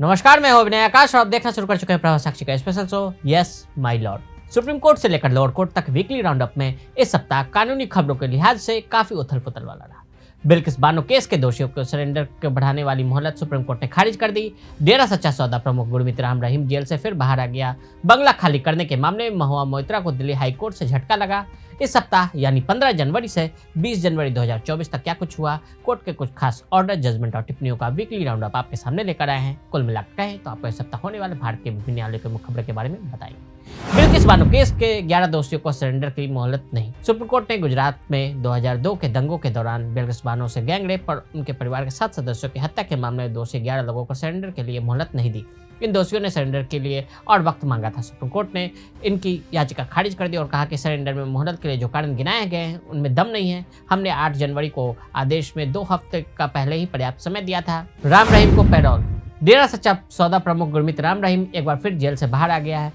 नमस्कार, मैं हूं अभिनय आकाश और आप देखना शुरू कर चुके हैं प्रभात साक्षी का special show yes my Lord. Supreme court से लेकर लोअर कोर्ट तक वीकली राउंडअप में इस सप्ताह कानूनी खबरों के लिहाज से काफी उथल पुथल वाला रहा। बिल्किस बानो केस के दोषियों को सरेंडर के बढ़ाने वाली मोहलत सुप्रीम कोर्ट ने खारिज कर दी। डेरा सच्चा सौदा प्रमुख गुरमीत राम रहीम जेल से फिर बाहर आ गया। बंगला खाली करने के मामले में महुआ मोइत्रा को दिल्ली हाई कोर्ट से झटका लगा। इस सप्ताह यानी 15 जनवरी से 20 जनवरी 2024 तक क्या कुछ हुआ, कोर्ट के कुछ खास ऑर्डर, जजमेंट और टिप्पणियों का वीकली राउंडअप आपके सामने लेकर आए हैं। कुल मिलाकर कहें तो आपको इस सप्ताह होने वाले भारत के विभिन्न न्यायालयों के मुख्य खबरों के बारे में बताएंगे। बिल्किस बानो केस के 11 दोषियों को सरेंडर की मोहलत नहीं। सुप्रीम कोर्ट ने गुजरात में 2002 के दंगों के दौरान बिल्किस बानो से गैंग रेप और उनके परिवार के 7 सदस्यों की हत्या के मामले में दोषी 11 लोगों को सरेंडर के लिए मोहलत नहीं दी। इन दोषियों ने सरेंडर के लिए और वक्त मांगा था। सुप्रीम कोर्ट ने इनकी याचिका खारिज कर दी और कहा कि सरेंडर में मोहलत के लिए जो कारण गिनाए गए हैं उनमें दम नहीं है। हमने 8 जनवरी को आदेश में 2 हफ्ते का पहले ही पर्याप्त समय दिया था। राम रहीम को पैरोल। डेरा सच्चा सौदा प्रमुख गुरमीत राम रहीम एक बार फिर जेल से बाहर आ गया है।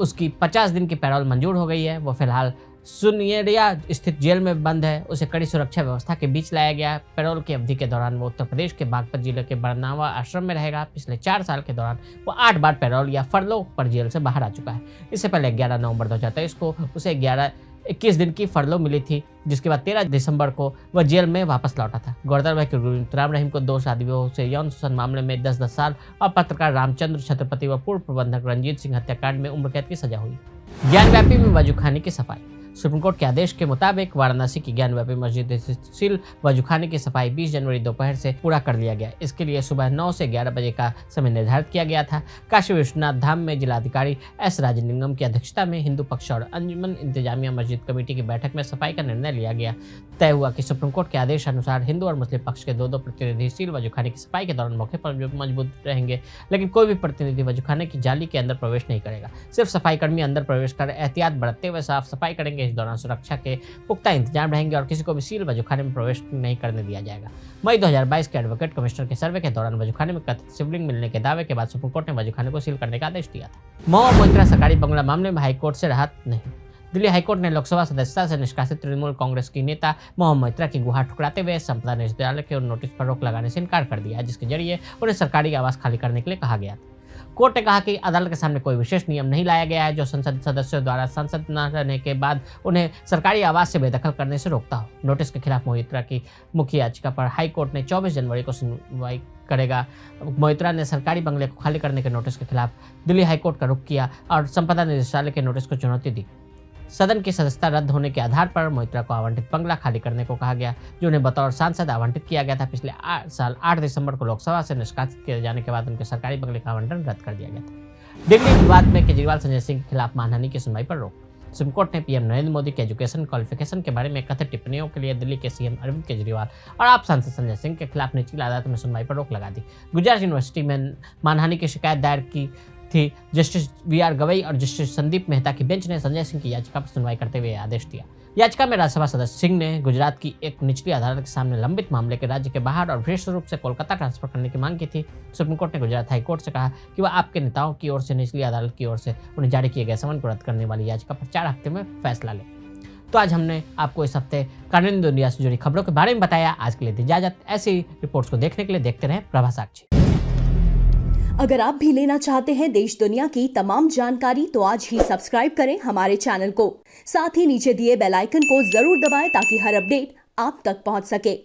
उसकी 50 दिन की पैरोल मंजूर हो गई है। वो फिलहाल सुनियरिया स्थित जेल में बंद है। उसे कड़ी सुरक्षा व्यवस्था के बीच लाया गया है। पैरोल की अवधि के दौरान वो उत्तर प्रदेश के बागपत जिले के बरनावा आश्रम में रहेगा। पिछले 4 साल के दौरान वो 8 बार पैरोल या फरलो पर जेल से बाहर आ चुका है। इससे पहले 11 नवंबर 2023 को उसे 21 दिन की फरलो मिली थी, जिसके बाद 13 दिसंबर को वह जेल में वापस लौटा था। गौरतलब है कि गुरमीत राम रहीम को 2 शादी विवाहों से यौन शोषण मामले में 10-10 साल और पत्रकार रामचंद्र छत्रपति व पूर्व प्रबंधक रंजीत सिंह हत्याकांड में उम्र कैद की सजा हुई। ज्ञानव्यापी में वजूखाने की सफाई। सुप्रीम कोर्ट के आदेश के मुताबिक वाराणसी की ज्ञानव्यापी मस्जिद सील वजूखाने की सफाई 20 जनवरी दोपहर से पूरा कर लिया गया। इसके लिए सुबह 9 से 11 बजे का समय निर्धारित किया गया था। काशी विश्वनाथ धाम में जिलाधिकारी एस राजलिंगम की अध्यक्षता में हिंदू पक्ष और अंजुमन इंतजामिया मस्जिद कमेटी की बैठक में सफाई का निर्णय लिया गया। तय हुआ कि सुप्रीम कोर्ट के आदेश अनुसार हिंदू और मुस्लिम पक्ष के 2-2 प्रतिनिधि सील वजूखाने की सफाई के दौरान मौके पर मौजूद रहेंगे, लेकिन कोई भी प्रतिनिधि वजूखाने की जाली के अंदर प्रवेश नहीं करेगा। सिर्फ सफाई कर्मी अंदर प्रवेश कर एहतियात बरतते हुए साफ सफाई करेंगे। इस दौरान सुरक्षा के पुख्ता इंतजाम रहेंगे और किसी को भी सील वजूखाने में प्रवेश नहीं करने दिया जाएगा। मई 2022 के एडवोकेट कमिश्नर के सर्वे के दौरान वजूखाने में कथित शिवलिंग मिलने के दावे के बाद सुप्रीम कोर्ट ने वजूखाने को सील करने का आदेश दिया था। महुआ मोइत्रा सरकारी बंगला मामले में हाईकोर्ट से राहत नहीं। दिल्ली हाईकोर्ट ने लोकसभा सदस्यता से निष्कासित तृणमूल कांग्रेस की नेता महुआ मोइत्रा की गुहार ठुकराते हुए संपदा निदेशालय के नोटिस पर रोक लगाने से इनकार कर दिया है, जिसके जरिए उन्हें सरकारी आवास खाली करने के लिए कहा गया था। कोर्ट ने कहा कि अदालत के सामने कोई विशेष नियम नहीं लाया गया है जो संसद सदस्यों द्वारा सांसद न रहने के बाद उन्हें सरकारी आवास से बेदखल करने से रोकता हो। नोटिस के खिलाफ मोइत्रा की मुख्य याचिका पर हाई कोर्ट ने 24 जनवरी को सुनवाई करेगा। मोइत्रा ने सरकारी बंगले को खाली करने के नोटिस के खिलाफ दिल्ली हाईकोर्ट का रुख किया और संपदा निदेशालय के नोटिस को चुनौती दी। सदन की सदस्यता रद्द होने के आधार पर मोइत्रा को आवंटित बंगला खाली करने को कहा गया, जो उन्हें बतौर सांसद आवंटित किया गया था। पिछले साल 8 दिसंबर को लोकसभा से निष्कासित किए जाने के बाद उनके सरकारी बंगले का आवंटन रद्द कर दिया गया था। दिल्ली विवाद में केजरीवाल संजय सिंह के खिलाफ मानहानि की सुनवाई पर रोक। सुप्रीम कोर्ट ने पीएम नरेंद्र मोदी के एजुकेशन क्वालिफिकेशन के बारे में कथित टिप्पणियों के लिए दिल्ली के सीएम अरविंद केजरीवाल और आप सांसद संजय सिंह के खिलाफ निचली अदालत में सुनवाई पर रोक लगा दी। गुजरात यूनिवर्सिटी में मानहानि की शिकायत दायर की थी। जस्टिस वीआर गवई और जस्टिस संदीप मेहता की बेंच ने संजय सिंह की याचिका पर सुनवाई करते हुए आदेश दिया। याचिका में राज्यसभा सदस्य सिंह ने गुजरात की एक निचली अदालत के सामने लंबित मामले के राज्य के बाहर और विशेष रूप से कोलकाता ट्रांसफर करने की मांग की थी। सुप्रीम कोर्ट ने गुजरात हाई कोर्ट से कहा कि वह आपके नेताओं की ओर से निचली अदालत की ओर से उन्हें जारी किए गए समन को रद्द करने वाली याचिका पर 4 हफ्ते में फैसला ले। तो आज हमने आपको इस हफ्ते कानूनी दुनिया से जुड़ी खबरों के बारे में बताया। आज के लिए दी इजाजत। ऐसी रिपोर्ट्स को देखने के लिए देखते रहें प्रभात साक्षी। अगर आप भी लेना चाहते हैं देश दुनिया की तमाम जानकारी तो आज ही सब्सक्राइब करें हमारे चैनल को। साथ ही नीचे दिए बेल आइकन को जरूर दबाएं ताकि हर अपडेट आप तक पहुंच सके।